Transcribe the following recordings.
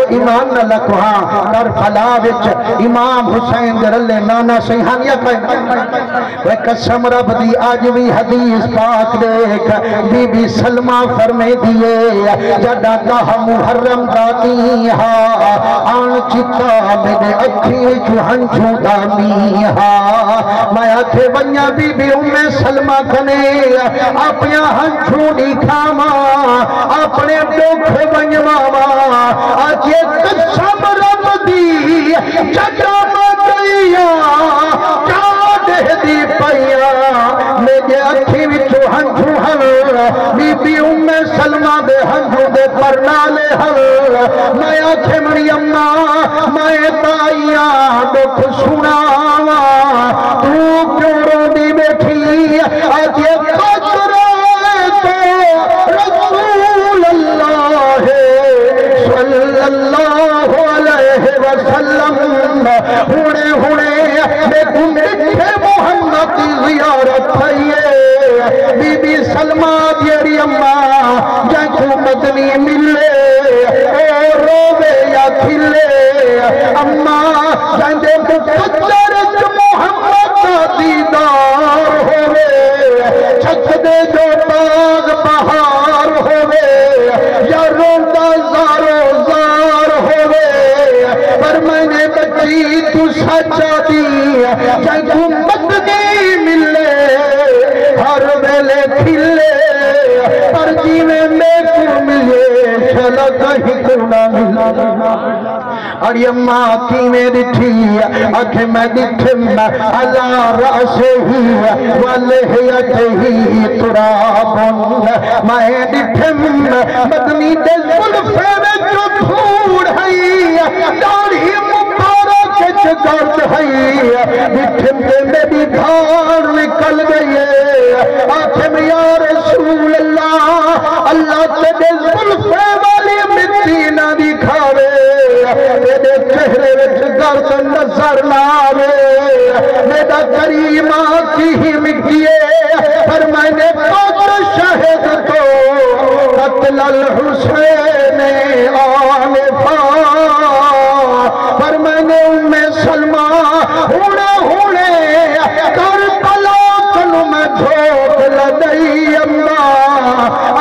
ایمان نہ لکھو ہاں کربلا وچ امام حسین دے رلے نانا سیحانیہ وہ قسم رب دی آج بھی حدیث پاک دیکھ بی بی سلمہ فرمے دیے جڑا کہا محرم داتی ہاں آن چتا میرے اکھی چوہنچوں دامی ہاں میں آکھے ونیا بی بی سلمہ کنے اپنیا ہنچوں نکھاما اپنے دکھ ونیواما آکھے قسم رب دی جڑا مدیا چاڑے دی پیا میرے اکھی وچو ہنچوں ہل بی بی سلمہ دے ہنچوں دے پرنالے ہل میں آکھے مریم میں تائیاں دکھ سناوا تو کیوں رو دی بیٹھی آجے قدرے تو رسول اللہ صلی اللہ علیہ وسلم ہونے میں مٹھے محمد کی زیارت تھئیے بی بی سلمہ دیری اممہ جنکو مدنی ملے اور روے یا کھلے اممہ جنجے مقدر محمد کا دیدار ہوئے چھک دے جو باغ بہار ہوئے یا روندہ زارو زار ہوئے پر میں نے بچی تو سچا دی جنکو مدنی ملے ہر ویلے کھلے پر جیوے میں کو ملے چلا کہیں کونا ملا اور یہ ماں کی میں دٹھی اکھ میں دٹھم اللہ راسے ہی والہیت ہی ترابن میں دٹھم مدنی دے ظلفے میں جو دھوڑ ہے داڑھی مبارک چگرد ہے دٹھم دے میری دھار نکل گئی آکھم یا رسول اللہ اللہ تیرے ظلفے والی مٹی نہ دکھاوے میرے چہرے وچ گرد نظر نہ آوے میرا کریمہ کی ہی مٹیے پر میں نے قدر شہد تو قتل الحسین آنفا پر میں نے سلمہ ہونے کربلا کنو میں جھوک لدئی امدہ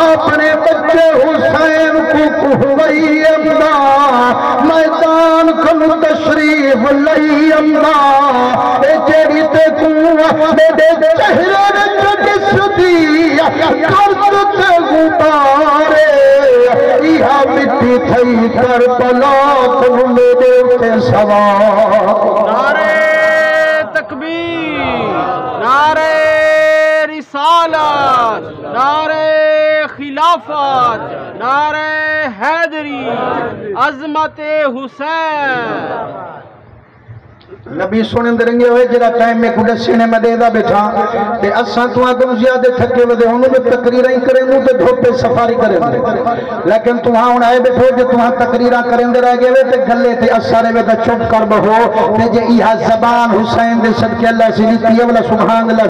اپنے بچے حسین کو کہوئی امدہ میدان کنو تشریف لئی امدہ اے جیڑی تے کو میرے چہرے جس دی کرد تے غبارے ایہا مٹی تھئی کربلا کنو میرے تے سوار نعرہ تکبیر نعرہ رسالت نعرہ خلافت نعرہ حیدری عظمت حسین نبی سنن درنگے ہوئے جرا ٹائم میں کھڑے سینے میں دے دا بیٹھا تے اساں تو آدم زیادہ تھکے ودے انہوں میں تقریریں کریں دوں تے دھوپے سفاری کریں دے لیکن تو ہاں آئے بیٹھو جو تو ہاں تقریریں کریں دے رہ گئے تے گلے تے اثارے میں دا چپ کر بہو تے جے ایہا زبان حسین دے صدقے اللہ سے لیتی ہے ولا سبحان اللہ